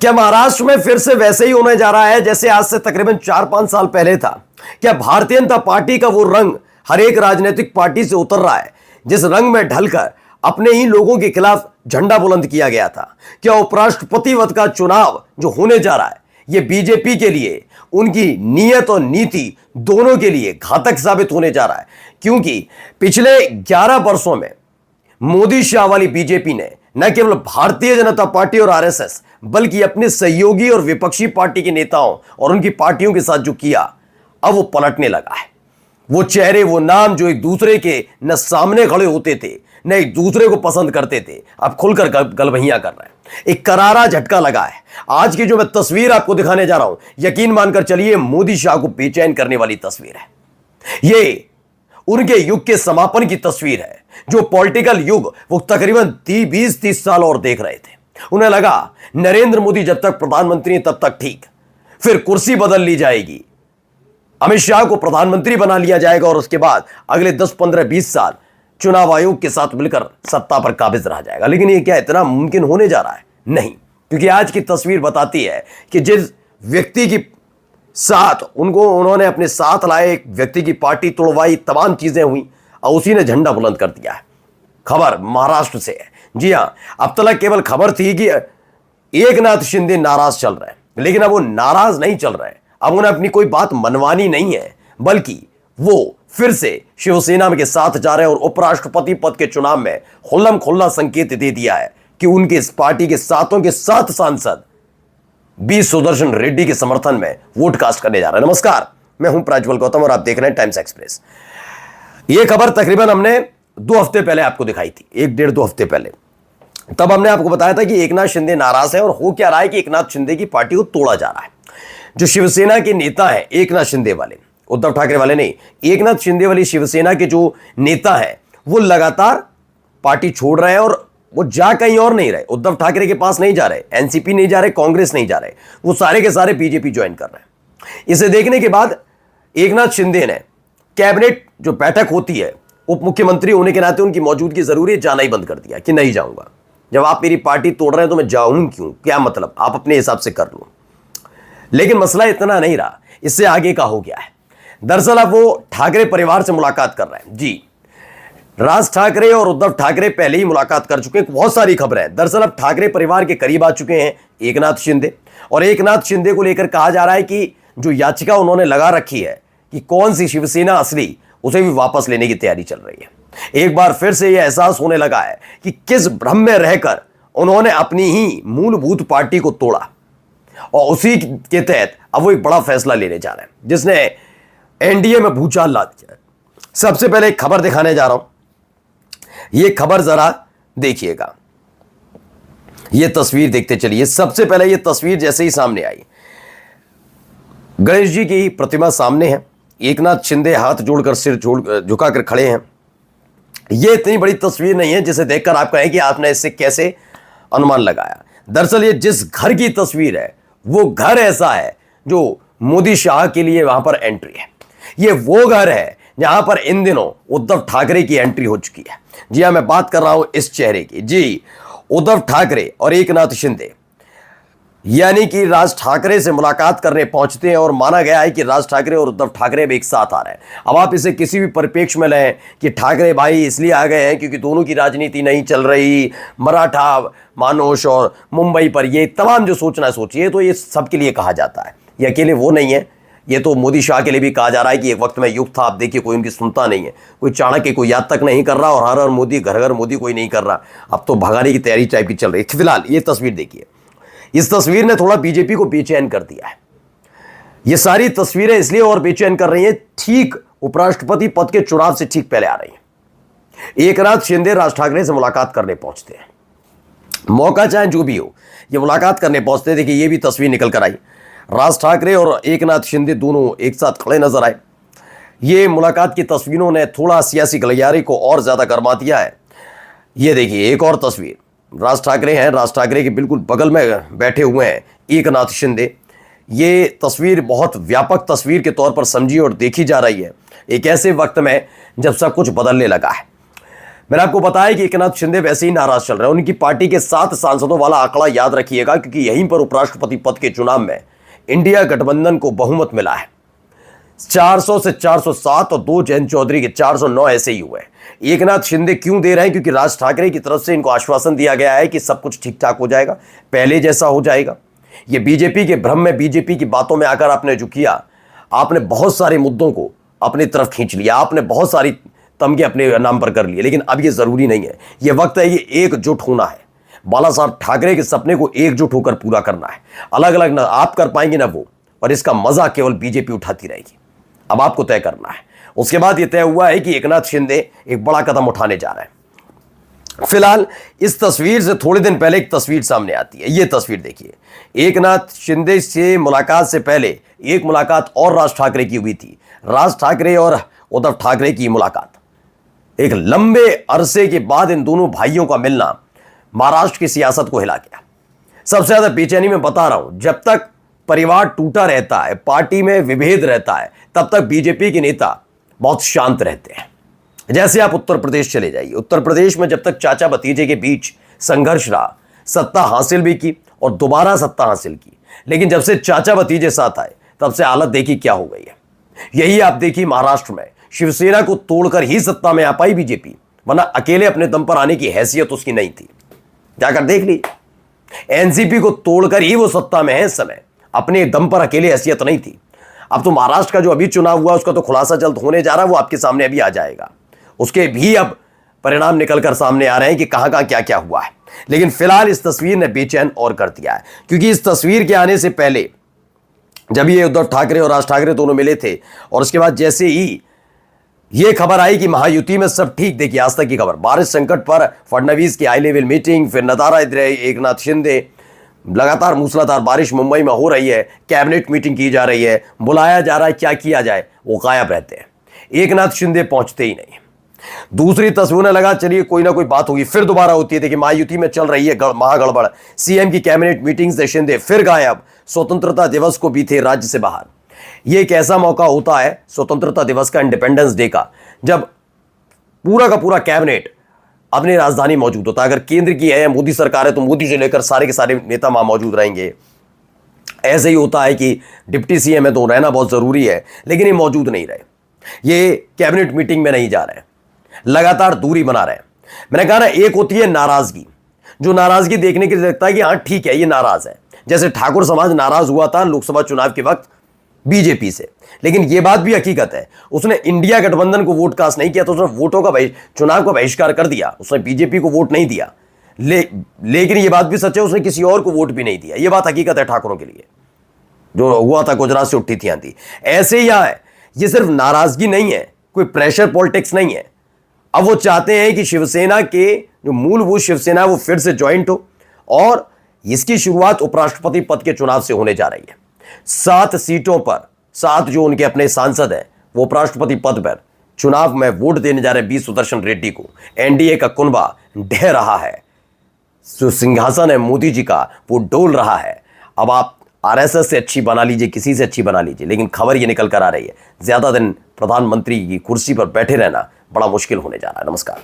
क्या महाराष्ट्र में फिर से वैसे ही होने जा रहा है जैसे आज से तकरीबन 4-5 साल पहले था? क्या भारतीय जनता पार्टी का वो रंग हर एक राजनीतिक पार्टी से उतर रहा है जिस रंग में ढलकर अपने ही लोगों के खिलाफ झंडा बुलंद किया गया था? क्या उपराष्ट्रपति पद का चुनाव जो होने जा रहा है ये बीजेपी के लिए, उनकी नीयत और नीति दोनों के लिए घातक साबित होने जा रहा है? क्योंकि पिछले 11 वर्षों में मोदी शाह वाली बीजेपी ने न केवल भारतीय जनता पार्टी और आरएसएस बल्कि अपने सहयोगी और विपक्षी पार्टी के नेताओं और उनकी पार्टियों के साथ जो किया, अब वो पलटने लगा है। वो चेहरे, वो नाम जो एक दूसरे के न सामने खड़े होते थे न एक दूसरे को पसंद करते थे, अब खुलकर गलबहियां कर रहे हैं। एक करारा झटका लगा है। आज की जो मैं तस्वीर आपको दिखाने जा रहा हूं, यकीन मानकर चलिए मोदी शाह को बेचैन करने वाली तस्वीर है। ये उनके युग के समापन की तस्वीर है। जो पॉलिटिकल युग वो तकरीबन 20-30 साल और देख रहे थे। उन्हें लगा नरेंद्र मोदी जब तक प्रधानमंत्री हैं तब तक ठीक, फिर कुर्सी बदल ली जाएगी, अमित शाह को प्रधानमंत्री बना लिया जाएगा और उसके बाद अगले 10-15-20 साल चुनाव आयोग के साथ मिलकर सत्ता पर काबिज रहा जाएगा। लेकिन ये क्या इतना मुमकिन होने जा रहा है? नहीं, क्योंकि आज की तस्वीर बताती है कि जिस व्यक्ति की साथ उन्होंने अपने साथ लाए, एक व्यक्ति की पार्टी तोड़वाई, तमाम चीजें हुई और उसी ने झंडा बुलंद कर दिया है। खबर महाराष्ट्र से है। जी हां, अब तक केवल खबर थी कि एकनाथ शिंदे नाराज चल रहे हैं, लेकिन अब वो नाराज नहीं चल रहे हैं। अब उन्हें अपनी कोई बात मनवानी नहीं है, बल्कि वो फिर से शिवसेना के साथ जा रहे हैं और उपराष्ट्रपति पद के चुनाव में खुल्लम खुल्ला संकेत दे दिया है कि उनके इस पार्टी के सातों के 7 सांसद बी सुदर्शन रेड्डी के समर्थन में वोट कास्ट करने जा रहे हैं। नमस्कार, मैं हूं प्रज्वल गौतम और आप देख रहे हैं टाइम्स एक्सप्रेस। यह खबर तकरीबन हमने 2 हफ्ते पहले आपको दिखाई थी, 1-1.5-2 हफ्ते पहले। तब हमने आपको बताया था कि एकनाथ शिंदे नाराज है और हो क्या रहा है कि एकनाथ शिंदे की पार्टी को तोड़ा जा रहा है। जो शिवसेना के नेता है एकनाथ शिंदे वाले, उद्धव ठाकरे वाले नहीं, एकनाथ शिंदे वाली शिवसेना के जो नेता है वो लगातार पार्टी छोड़ रहे हैं और वो जा कहीं और नहीं रहे। उद्धव ठाकरे के पास नहीं जा रहे, एनसीपी नहीं जा रहे, कांग्रेस नहीं जा रहे, वो सारे के सारे बीजेपी ज्वाइन कर रहे हैं। इसे देखने के बाद एकनाथ शिंदे ने कैबिनेट जो बैठक होती है, उप मुख्यमंत्री होने के नाते उनकी मौजूदगी जरूरी है, जाना ही बंद कर दिया कि नहीं जाऊंगा। जब आप मेरी पार्टी तोड़ रहे हैं तो मैं जाऊं क्यों? क्या मतलब, आप अपने हिसाब से कर लो। लेकिन मसला इतना नहीं रहा, इससे आगे का हो गया है। दरअसल अब वो ठाकरे परिवार से मुलाकात कर रहे हैं। जी, राज ठाकरे और उद्धव ठाकरे पहले ही मुलाकात कर चुके हैं। बहुत सारी खबरें हैं। दरअसल अब ठाकरे परिवार के करीब आ चुके हैं एकनाथ शिंदे, और एकनाथ शिंदे को लेकर कहा जा रहा है कि जो याचिका उन्होंने लगा रखी है कि कौन सी शिवसेना असली, उसे भी वापस लेने की तैयारी चल रही है। एक बार फिर से यह एहसास होने लगा है कि किस भ्रम में रहकर उन्होंने अपनी ही मूलभूत पार्टी को तोड़ा, और उसी के तहत अब वो एक बड़ा फैसला लेने जा रहे हैं जिसने एनडीए में भूचाल ला दिया है। सबसे पहले एक खबर दिखाने जा रहा हूं, ये खबर जरा देखिएगा। ये तस्वीर देखते चलिए। सबसे पहले ये तस्वीर जैसे ही सामने आई, गणेश जी की प्रतिमा सामने है, एकनाथ शिंदे हाथ जोड़कर सिर झुकाकर खड़े हैं। ये इतनी बड़ी तस्वीर नहीं है जिसे देखकर आप कहें कि आपने इससे कैसे अनुमान लगाया। दरअसल ये जिस घर की तस्वीर है वो घर ऐसा है जो मोदी शाह के लिए वहां पर एंट्री है। ये वो घर है जहां पर इन दिनों उद्धव ठाकरे की एंट्री हो चुकी है। जी हां, मैं बात कर रहा हूं इस चेहरे की। जी, उद्धव ठाकरे और एकनाथ शिंदे, यानी कि राज ठाकरे से मुलाकात करने पहुंचते हैं और माना गया है कि राज ठाकरे और उद्धव ठाकरे भी एक साथ आ रहे हैं। अब आप इसे किसी भी परिप्रेक्ष्य में लें कि ठाकरे भाई इसलिए आ गए हैं क्योंकि दोनों की राजनीति नहीं चल रही, मराठा मानोश और मुंबई पर, ये तमाम जो सोचना सोचिए, तो ये सबके लिए कहा जाता है। ये अकेले वो नहीं है, ये तो मोदी शाह के लिए भी कहा जा रहा है कि एक वक्त में युग था, आप देखिए कोई उनकी सुनता नहीं है, कोई चाणक्य को याद तक नहीं कर रहा और हर हर मोदी, घर घर मोदी कोई नहीं कर रहा। अब तो भगाने की तैयारी टाइप की चल रही है। फिलहाल ये तस्वीर देखिए। इस तस्वीर ने थोड़ा बीजेपी को बेचैन कर दिया है। ये सारी तस्वीरें इसलिए और बेचैन कर रही हैं, ठीक उपराष्ट्रपति पद के चुनाव से ठीक पहले आ रही हैं। एकनाथ शिंदे राज ठाकरे से मुलाकात करने पहुंचते हैं। मौका चाहे जो भी हो, ये मुलाकात करने पहुंचते। देखिए ये भी तस्वीर निकल कर आई, राज ठाकरे और एकनाथ शिंदे दोनों एक साथ खड़े नजर आए। ये मुलाकात की तस्वीरों ने थोड़ा सियासी गलियारे को और ज्यादा गरमा दिया है। ये देखिए एक और तस्वीर, राज ठाकरे हैं, राज ठाकरे के बिल्कुल बगल में बैठे हुए हैं एकनाथ शिंदे। ये तस्वीर बहुत व्यापक तस्वीर के तौर पर समझी और देखी जा रही है एक ऐसे वक्त में जब सब कुछ बदलने लगा है। मैंने आपको बताया कि एकनाथ शिंदे वैसे ही नाराज चल रहे हैं। उनकी पार्टी के 7 सांसदों वाला आंकड़ा याद रखिएगा, क्योंकि यहीं पर उपराष्ट्रपति पद के चुनाव में इंडिया गठबंधन को बहुमत मिला है। 400 से 407 और 2 जयंत चौधरी के 409 ऐसे ही हुए। एकनाथ शिंदे क्यों दे रहे हैं? क्योंकि राज ठाकरे की तरफ से इनको आश्वासन दिया गया है कि सब कुछ ठीक ठाक हो जाएगा, पहले जैसा हो जाएगा। ये बीजेपी के भ्रम में, बीजेपी की बातों में आकर आपने जो किया, आपने बहुत सारे मुद्दों को अपनी तरफ खींच लिया, आपने बहुत सारी तमगे अपने नाम पर कर लिए, लेकिन अब ये जरूरी नहीं है। ये वक्त है, ये एकजुट होना है। बाला साहब ठाकरे के सपने को एकजुट होकर पूरा करना है। अलग अलग ना आप कर पाएंगे ना वो, और इसका मजा केवल बीजेपी उठाती रहेगी। अब आपको तय करना है। उसके बाद यह तय हुआ है कि एकनाथ शिंदे एक बड़ा कदम उठाने जा रहे हैं। फिलहाल इस तस्वीर से थोड़े दिन पहले एक तस्वीर सामने आती है। यह तस्वीर देखिए, एकनाथ शिंदे से मुलाकात से पहले एक मुलाकात और राज ठाकरे की हुई थी। राज ठाकरे और उद्धव ठाकरे की मुलाकात, एक लंबे अरसे के बाद इन दोनों भाइयों का मिलना महाराष्ट्र की सियासत को हिला गया। सबसे ज्यादा बेचैनी में बता रहा हूं, जब तक परिवार टूटा रहता है, पार्टी में विभेद रहता है, तब तक बीजेपी के नेता बहुत शांत रहते हैं। जैसे आप उत्तर प्रदेश चले जाइए, उत्तर प्रदेश में जब तक चाचा भतीजे के बीच संघर्ष रहा, सत्ता हासिल भी की और दोबारा सत्ता हासिल की, लेकिन जब से चाचा भतीजे साथ आए, तब से हालत देखी क्या हो गई है। यही आप देखिए महाराष्ट्र में, शिवसेना को तोड़कर ही सत्ता में आ पाई बीजेपी, वरना अकेले अपने दम पर आने की हैसियत उसकी नहीं थी। जाकर देख लीजिए, एनसीपी को तोड़कर ही वो सत्ता में है इस समय, अपने दम पर अकेले हैसियत नहीं थी। अब तो महाराष्ट्र का जो अभी चुनाव हुआ, उसका तो खुलासा जल्द होने जा रहा है, वो आपके सामने अभी आ जाएगा। उसके भी अब परिणाम निकलकर सामने आ रहे हैं कि कहां कहां क्या क्या हुआ है। लेकिन फिलहाल इस तस्वीर ने बेचैन और कर दिया है, क्योंकि इस तस्वीर के आने से पहले जब ये उद्धव ठाकरे और राज ठाकरे दोनों मिले थे, और उसके बाद जैसे ही ये खबर आई कि महायुति में सब ठीक, देखिए आज तक की खबर, बारिश संकट पर फडणवीस की हाई लेवल मीटिंग, फिर नजारा एकनाथ शिंदे, लगातार मूसलाधार बारिश मुंबई में हो रही है, कैबिनेट मीटिंग की जा रही है, बुलाया जा रहा है, क्या किया जाए, वो गायब रहते हैं। एकनाथ शिंदे पहुंचते ही नहीं। दूसरी तस्वीर ने लगा चलिए कोई ना कोई बात होगी, फिर दोबारा होती है। देखिए महायुति में चल रही है महागड़बड़, सीएम की कैबिनेट मीटिंग से शिंदे फिर गायब। स्वतंत्रता दिवस को भी थे राज्य से बाहर। यह एक ऐसा मौका होता है स्वतंत्रता दिवस का, इंडिपेंडेंस डे का, जब पूरा का पूरा कैबिनेट अपनी राजधानी मौजूद होता है। अगर केंद्र की है, मोदी सरकार है, तो मोदी से लेकर सारे के सारे नेता वहां मौजूद रहेंगे। ऐसे ही होता है कि डिप्टी सीएम है तो रहना बहुत जरूरी है, लेकिन ये मौजूद नहीं रहे, ये कैबिनेट मीटिंग में नहीं जा रहे, लगातार दूरी बना रहे हैं। मैंने कहा ना, एक होती है नाराजगी, जो नाराजगी देखने के लिए लगता है कि हाँ ठीक है ये नाराज है। जैसे ठाकुर समाज नाराज हुआ था लोकसभा चुनाव के वक्त बीजेपी से, लेकिन यह बात भी हकीकत है, उसने इंडिया गठबंधन को वोट कास्ट नहीं किया, तो उसने वोटों का चुनाव का बहिष्कार कर दिया, उसने बीजेपी को वोट नहीं दिया। लेकिन यह बात भी सच है, उसने किसी और को वोट भी नहीं दिया। यह बात हकीकत है ठाकुरों के लिए, जो हुआ था गुजरात से उठी थी आंधी। ऐसे ही यहां है, ये सिर्फ नाराजगी नहीं है, कोई प्रेशर पॉलिटिक्स नहीं है। अब वो चाहते हैं कि शिवसेना के जो मूलभूत शिवसेना वो फिर से ज्वाइंट हो, और इसकी शुरुआत उपराष्ट्रपति पद के चुनाव से होने जा रही है। 7 सीटों पर 7 जो उनके अपने सांसद हैं, वो उपराष्ट्रपति पद पर चुनाव में वोट देने जा रहे बी सुदर्शन रेड्डी को। एनडीए का कुनबा ढह रहा है, जो सिंहासन है मोदी जी का वो डोल रहा है। अब आप आरएसएस से अच्छी बना लीजिए, किसी से अच्छी बना लीजिए, लेकिन खबर ये निकल कर आ रही है, ज्यादा दिन प्रधानमंत्री की कुर्सी पर बैठे रहना बड़ा मुश्किल होने जा रहा है। नमस्कार।